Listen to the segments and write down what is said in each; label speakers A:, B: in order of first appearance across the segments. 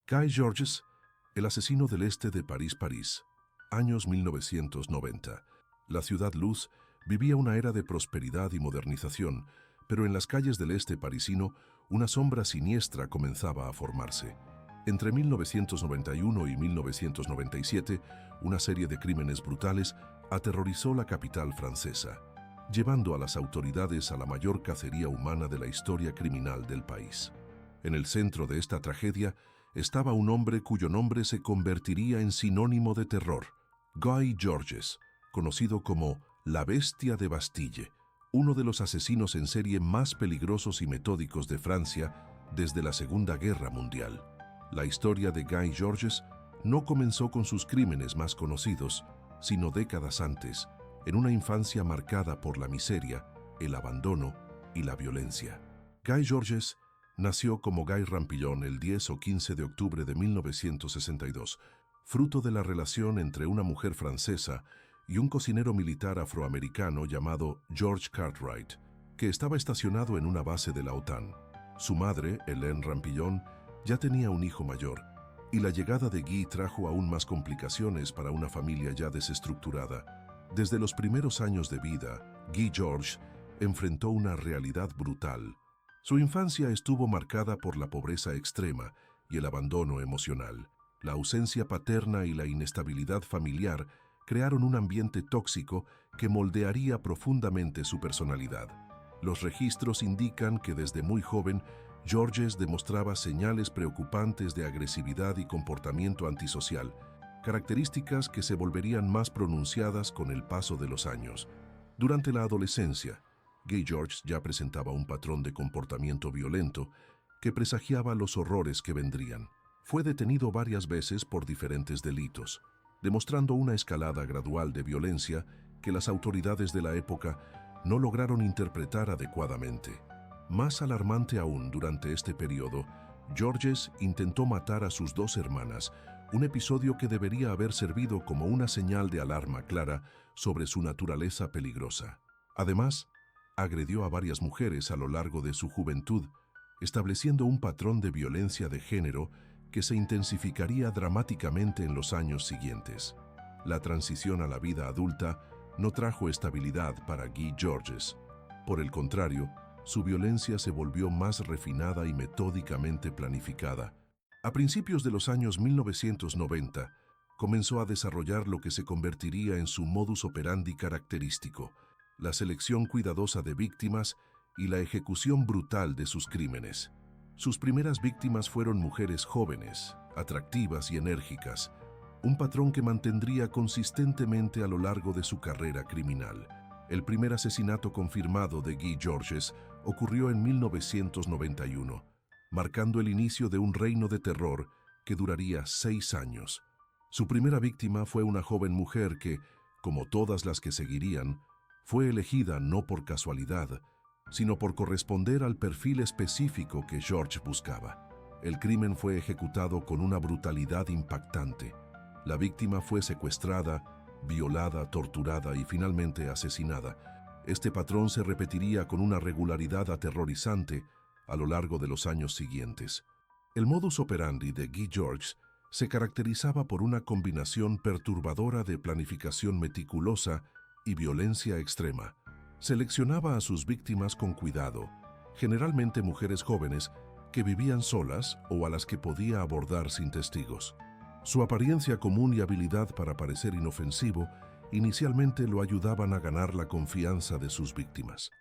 A: Guy Georges, el asesino del este de París. Años 1990. La ciudad Luz vivía una era de prosperidad y modernización, pero en las calles del este parisino una sombra siniestra comenzaba a formarse. Entre 1991 y 1997, una serie de crímenes brutales aterrorizó la capital francesa, llevando a las autoridades a la mayor cacería humana de la historia criminal del país. En el centro de esta tragedia estaba un hombre cuyo nombre se convertiría en sinónimo de terror: Guy Georges, conocido como la Bestia de Bastille, uno de los asesinos en serie más peligrosos y metódicos de Francia desde la Segunda Guerra Mundial. La historia de Guy Georges no comenzó con sus crímenes más conocidos, sino décadas antes, en una infancia marcada por la miseria, el abandono y la violencia. Guy Georges nació como Guy Rampillon el 10 o 15 de octubre de 1962, fruto de la relación entre una mujer francesa y un cocinero militar afroamericano llamado George Cartwright, que estaba estacionado en una base de la OTAN. Su madre, Hélène Rampillon, ya tenía un hijo mayor, y la llegada de Guy trajo aún más complicaciones para una familia ya desestructurada. Desde los primeros años de vida, Guy Georges enfrentó una realidad brutal. Su infancia estuvo marcada por la pobreza extrema y el abandono emocional. La ausencia paterna y la inestabilidad familiar crearon un ambiente tóxico que moldearía profundamente su personalidad. Los registros indican que desde muy joven, Georges demostraba señales preocupantes de agresividad y comportamiento antisocial, características que se volverían más pronunciadas con el paso de los años. Durante la adolescencia, Guy Georges ya presentaba un patrón de comportamiento violento que presagiaba los horrores que vendrían. Fue detenido varias veces por diferentes delitos, demostrando una escalada gradual de violencia que las autoridades de la época no lograron interpretar adecuadamente. Más alarmante aún, durante este periodo, Georges intentó matar a sus dos hermanas, un episodio que debería haber servido como una señal de alarma clara sobre su naturaleza peligrosa. Además, agredió a varias mujeres a lo largo de su juventud, estableciendo un patrón de violencia de género que se intensificaría dramáticamente en los años siguientes. La transición a la vida adulta no trajo estabilidad para Guy Georges. Por el contrario, su violencia se volvió más refinada y metódicamente planificada. A principios de los años 1990, comenzó a desarrollar lo que se convertiría en su modus operandi característico: la selección cuidadosa de víctimas y la ejecución brutal de sus crímenes. Sus primeras víctimas fueron mujeres jóvenes, atractivas y enérgicas, un patrón que mantendría consistentemente a lo largo de su carrera criminal. El primer asesinato confirmado de Guy Georges ocurrió en 1991, marcando el inicio de un reino de terror que duraría 6 años. Su primera víctima fue una joven mujer que, como todas las que seguirían, fue elegida no por casualidad, sino por corresponder al perfil específico que Georges buscaba. El crimen fue ejecutado con una brutalidad impactante. La víctima fue secuestrada, violada, torturada y finalmente asesinada. Este patrón se repetiría con una regularidad aterrorizante a lo largo de los años siguientes. El modus operandi de Guy Georges se caracterizaba por una combinación perturbadora de planificación meticulosa y violencia extrema. Seleccionaba a sus víctimas con cuidado, generalmente mujeres jóvenes que vivían solas o a las que podía abordar sin testigos. Su apariencia común y habilidad para parecer inofensivo inicialmente lo ayudaban a ganar la confianza de sus víctimas.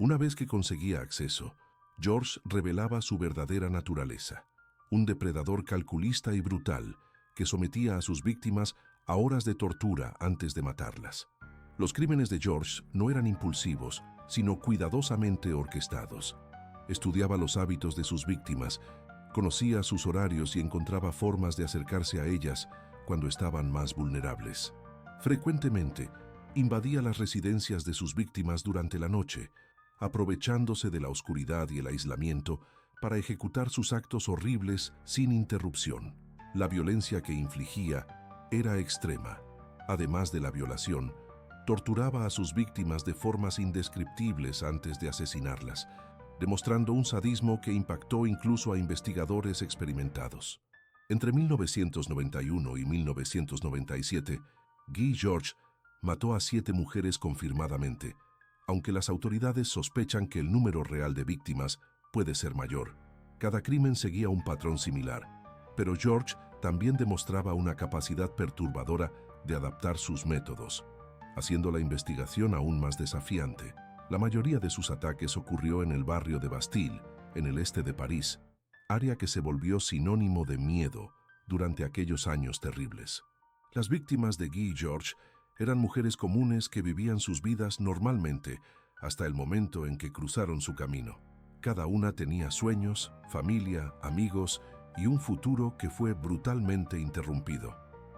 A: Una vez que conseguía acceso, Georges revelaba su verdadera naturaleza: un depredador calculista y brutal que sometía a sus víctimas a horas de tortura antes de matarlas. Los crímenes de Georges no eran impulsivos, sino cuidadosamente orquestados. Estudiaba los hábitos de sus víctimas, conocía sus horarios y encontraba formas de acercarse a ellas cuando estaban más vulnerables. Frecuentemente, invadía las residencias de sus víctimas durante la noche, aprovechándose de la oscuridad y el aislamiento para ejecutar sus actos horribles sin interrupción. La violencia que infligía era extrema. Además de la violación, torturaba a sus víctimas de formas indescriptibles antes de asesinarlas, demostrando un sadismo que impactó incluso a investigadores experimentados. Entre 1991 y 1997, Guy Georges mató a 7 mujeres confirmadamente, aunque las autoridades sospechan que el número real de víctimas puede ser mayor. Cada crimen seguía un patrón similar, pero Georges también demostraba una capacidad perturbadora de adaptar sus métodos, haciendo la investigación aún más desafiante. La mayoría de sus ataques ocurrió en el barrio de Bastille, en el este de París, área que se volvió sinónimo de miedo durante aquellos años terribles. Las víctimas de Guy Georges eran mujeres comunes que vivían sus vidas normalmente hasta el momento en que cruzaron su camino. Cada una tenía sueños, familia, amigos y un futuro que fue brutalmente interrumpido.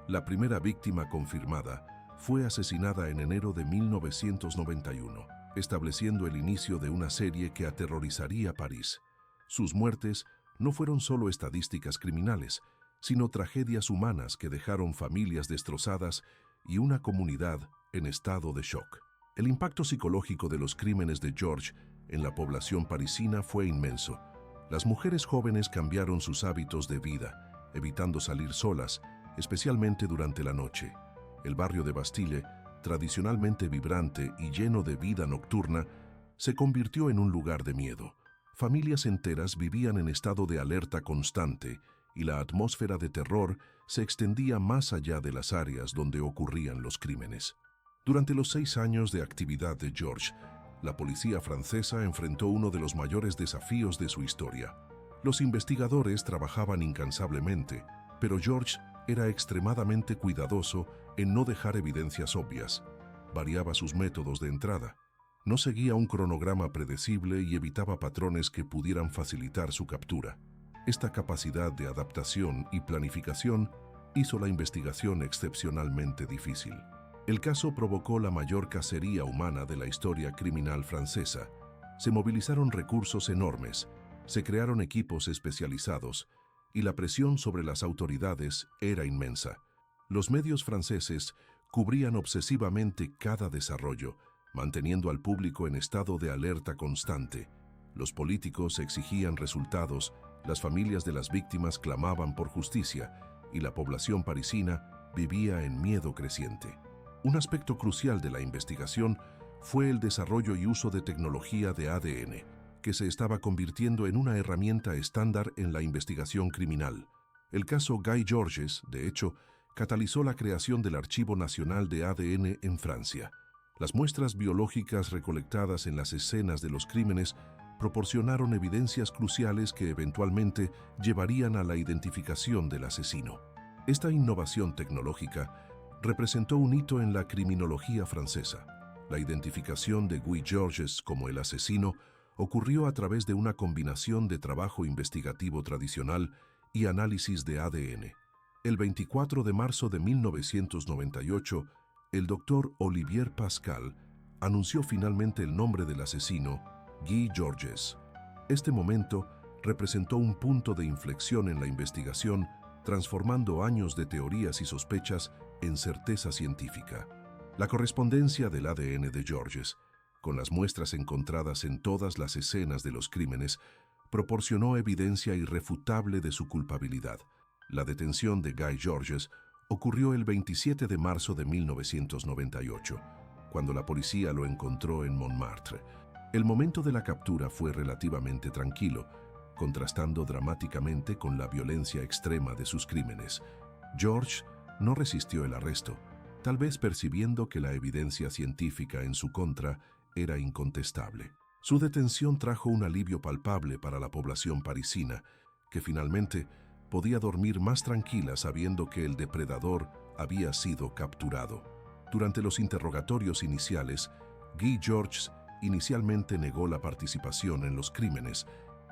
A: La primera víctima confirmada fue asesinada en enero de 1991, estableciendo el inicio de una serie que aterrorizaría París. Sus muertes no fueron solo estadísticas criminales, sino tragedias humanas que dejaron familias destrozadas y una comunidad en estado de shock. El impacto psicológico de los crímenes de Georges en la población parisina fue inmenso. Las mujeres jóvenes cambiaron sus hábitos de vida, evitando salir solas, especialmente durante la noche. El barrio de Bastille, tradicionalmente vibrante y lleno de vida nocturna, se convirtió en un lugar de miedo. Familias enteras vivían en estado de alerta constante y la atmósfera de terror se extendía más allá de las áreas donde ocurrían los crímenes. Durante los 6 años de actividad de Georges, la policía francesa enfrentó uno de los mayores desafíos de su historia. Los investigadores trabajaban incansablemente, pero Georges era extremadamente cuidadoso en no dejar evidencias obvias. Variaba sus métodos de entrada. No seguía un cronograma predecible y evitaba patrones que pudieran facilitar su captura. Esta capacidad de adaptación y planificación hizo la investigación excepcionalmente difícil. El caso provocó la mayor cacería humana de la historia criminal francesa. Se movilizaron recursos enormes, se crearon equipos especializados y la presión sobre las autoridades era inmensa. Los medios franceses cubrían obsesivamente cada desarrollo, manteniendo al público en estado de alerta constante. Los políticos exigían resultados, las familias de las víctimas clamaban por justicia y la población parisina vivía en miedo creciente. Un aspecto crucial de la investigación fue el desarrollo y uso de tecnología de ADN, que se estaba convirtiendo en una herramienta estándar en la investigación criminal. El caso Guy Georges, de hecho, catalizó la creación del Archivo Nacional de ADN en Francia. Las muestras biológicas recolectadas en las escenas de los crímenes proporcionaron evidencias cruciales que eventualmente llevarían a la identificación del asesino. Esta innovación tecnológica representó un hito en la criminología francesa. La identificación de Guy Georges como el asesino ocurrió a través de una combinación de trabajo investigativo tradicional y análisis de ADN. El 24 de marzo de 1998, el doctor Olivier Pascal anunció finalmente el nombre del asesino, Guy Georges. Este momento representó un punto de inflexión en la investigación, transformando años de teorías y sospechas en certeza científica. La correspondencia del ADN de Georges, con las muestras encontradas en todas las escenas de los crímenes, proporcionó evidencia irrefutable de su culpabilidad. La detención de Guy Georges ocurrió el 27 de marzo de 1998, cuando la policía lo encontró en Montmartre. El momento de la captura fue relativamente tranquilo, contrastando dramáticamente con la violencia extrema de sus crímenes. Georges no resistió el arresto, tal vez percibiendo que la evidencia científica en su contra era incontestable. Su detención trajo un alivio palpable para la población parisina, que finalmente podía dormir más tranquila sabiendo que el depredador había sido capturado. Durante los interrogatorios iniciales, Guy Georges inicialmente negó la participación en los crímenes,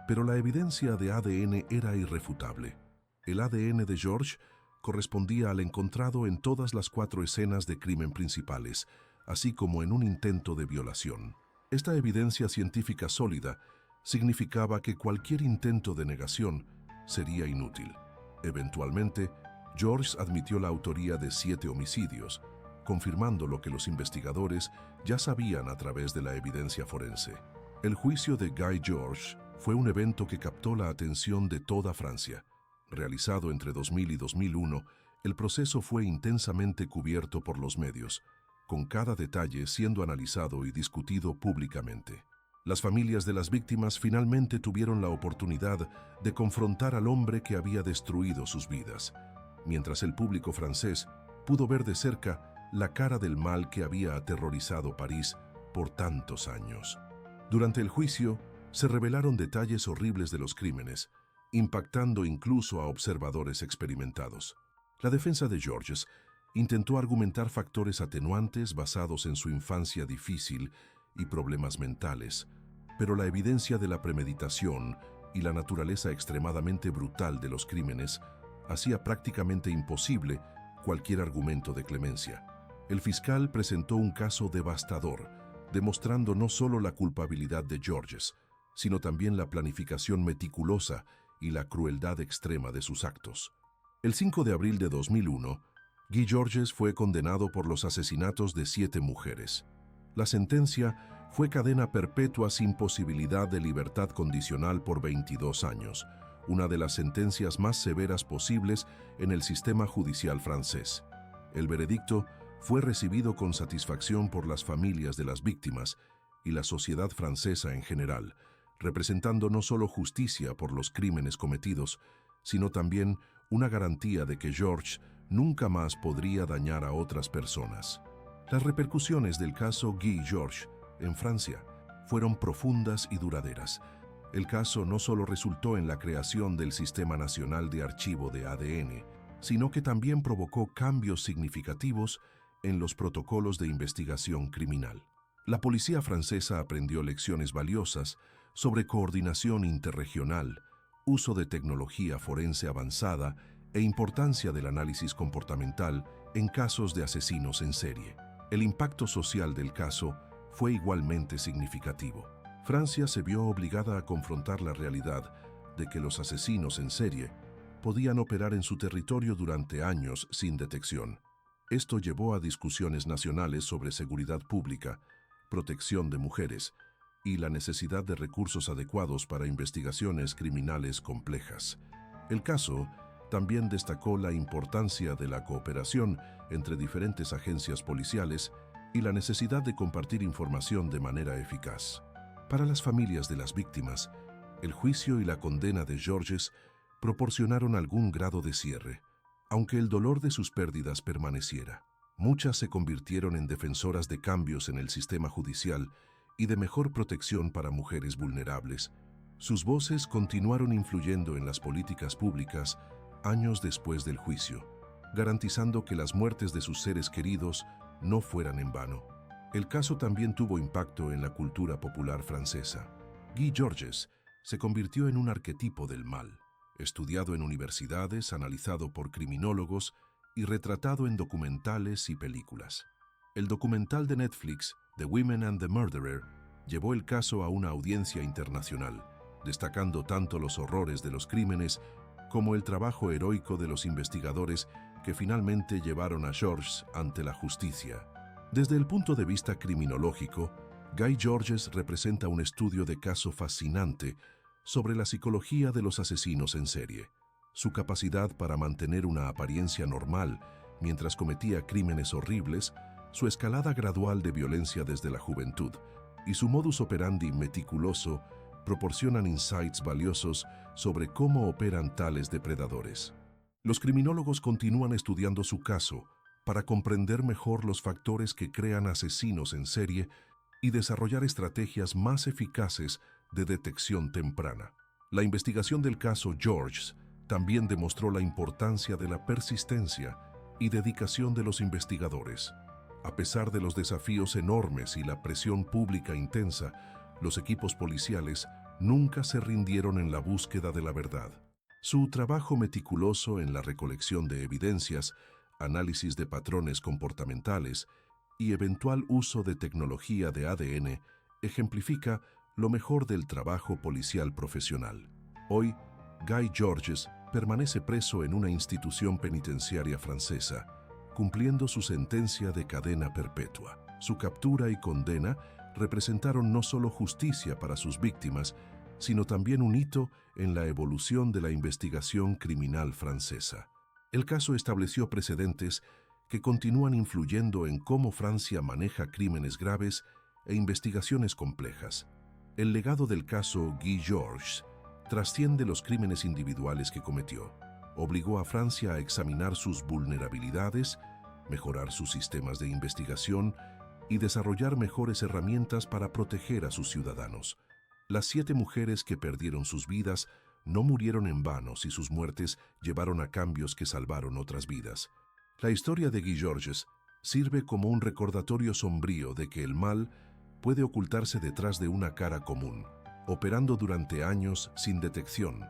A: pero la evidencia de ADN era irrefutable. El ADN de Georges correspondía al encontrado en todas las 4 escenas de crimen principales, así como en un intento de violación. Esta evidencia científica sólida significaba que cualquier intento de negación sería inútil. Eventualmente, Georges admitió la autoría de 7 homicidios, confirmando lo que los investigadores ya sabían a través de la evidencia forense. El juicio de Guy Georges fue un evento que captó la atención de toda Francia. realizado entre 2000 y 2001, el proceso fue intensamente cubierto por los medios, con cada detalle siendo analizado y discutido públicamente. Las familias de las víctimas finalmente tuvieron la oportunidad de confrontar al hombre que había destruido sus vidas, mientras el público francés pudo ver de cerca la cara del mal que había aterrorizado París por tantos años. Durante el juicio, se revelaron detalles horribles de los crímenes, impactando incluso a observadores experimentados. La defensa de Georges intentó argumentar factores atenuantes basados en su infancia difícil y problemas mentales, pero la evidencia de la premeditación y la naturaleza extremadamente brutal de los crímenes hacía prácticamente imposible cualquier argumento de clemencia. El fiscal presentó un caso devastador, demostrando no solo la culpabilidad de Georges, sino también la planificación meticulosa y la crueldad extrema de sus actos. El 5 de abril de 2001, Guy Georges fue condenado por los asesinatos de 7 mujeres. La sentencia fue cadena perpetua sin posibilidad de libertad condicional por 22 años, una de las sentencias más severas posibles en el sistema judicial francés. El veredicto fue recibido con satisfacción por las familias de las víctimas y la sociedad francesa en general, representando no solo justicia por los crímenes cometidos, sino también una garantía de que Georges nunca más podría dañar a otras personas. Las repercusiones del caso Guy Georges en Francia fueron profundas y duraderas. El caso no solo resultó en la creación del Sistema Nacional de Archivo de ADN, sino que también provocó cambios significativos en los protocolos de investigación criminal. La policía francesa aprendió lecciones valiosas sobre coordinación interregional, uso de tecnología forense avanzada e importancia del análisis comportamental en casos de asesinos en serie. El impacto social del caso fue igualmente significativo. Francia se vio obligada a confrontar la realidad de que los asesinos en serie podían operar en su territorio durante años sin detección. Esto llevó a discusiones nacionales sobre seguridad pública, protección de mujeres y la necesidad de recursos adecuados para investigaciones criminales complejas. El caso también destacó la importancia de la cooperación entre diferentes agencias policiales y la necesidad de compartir información de manera eficaz. Para las familias de las víctimas, el juicio y la condena de Georges proporcionaron algún grado de cierre, aunque el dolor de sus pérdidas permaneciera. Muchas se convirtieron en defensoras de cambios en el sistema judicial y de mejor protección para mujeres vulnerables. Sus voces continuaron influyendo en las políticas públicas años después del juicio, garantizando que las muertes de sus seres queridos no fueran en vano. El caso también tuvo impacto en la cultura popular francesa. Guy Georges se convirtió en un arquetipo del mal, estudiado en universidades, analizado por criminólogos y retratado en documentales y películas. El documental de Netflix, The Women and the Murderer, llevó el caso a una audiencia internacional, destacando tanto los horrores de los crímenes como el trabajo heroico de los investigadores que finalmente llevaron a Georges ante la justicia. Desde el punto de vista criminológico, Guy Georges representa un estudio de caso fascinante sobre la psicología de los asesinos en serie. Su capacidad para mantener una apariencia normal mientras cometía crímenes horribles, su escalada gradual de violencia desde la juventud y su modus operandi meticuloso proporcionan insights valiosos sobre cómo operan tales depredadores. Los criminólogos continúan estudiando su caso para comprender mejor los factores que crean asesinos en serie y desarrollar estrategias más eficaces de detección temprana. La investigación del caso Georges también demostró la importancia de la persistencia y dedicación de los investigadores. A pesar de los desafíos enormes y la presión pública intensa, los equipos policiales nunca se rindieron en la búsqueda de la verdad. Su trabajo meticuloso en la recolección de evidencias, análisis de patrones comportamentales y eventual uso de tecnología de ADN ejemplifica lo mejor del trabajo policial profesional. Hoy, Guy Georges permanece preso en una institución penitenciaria francesa, cumpliendo su sentencia de cadena perpetua. Su captura y condena representaron no solo justicia para sus víctimas, sino también un hito en la evolución de la investigación criminal francesa. El caso estableció precedentes que continúan influyendo en cómo Francia maneja crímenes graves e investigaciones complejas. El legado del caso Guy Georges trasciende los crímenes individuales que cometió. Obligó a Francia a examinar sus vulnerabilidades, mejorar sus sistemas de investigación y desarrollar mejores herramientas para proteger a sus ciudadanos. Las 7 mujeres que perdieron sus vidas no murieron en vano y sus muertes llevaron a cambios que salvaron otras vidas. La historia de Guy Georges sirve como un recordatorio sombrío de que el mal puede ocultarse detrás de una cara común, operando durante años sin detección,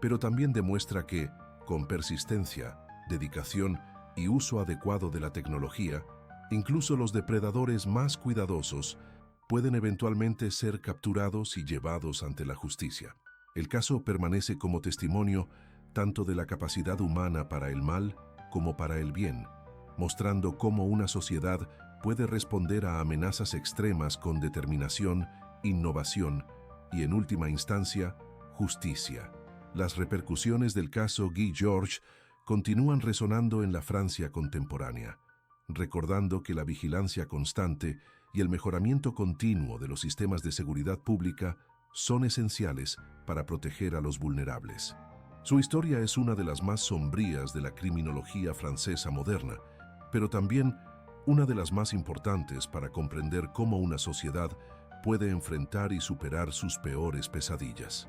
A: pero también demuestra que, con persistencia, dedicación y uso adecuado de la tecnología, incluso los depredadores más cuidadosos pueden eventualmente ser capturados y llevados ante la justicia. El caso permanece como testimonio tanto de la capacidad humana para el mal como para el bien, mostrando cómo una sociedad puede responder a amenazas extremas con determinación, innovación y, en última instancia, justicia. Las repercusiones del caso Guy Georges continúan resonando en la Francia contemporánea, recordando que la vigilancia constante y el mejoramiento continuo de los sistemas de seguridad pública son esenciales para proteger a los vulnerables. Su historia es una de las más sombrías de la criminología francesa moderna, pero también una de las más importantes para comprender cómo una sociedad puede enfrentar y superar sus peores pesadillas.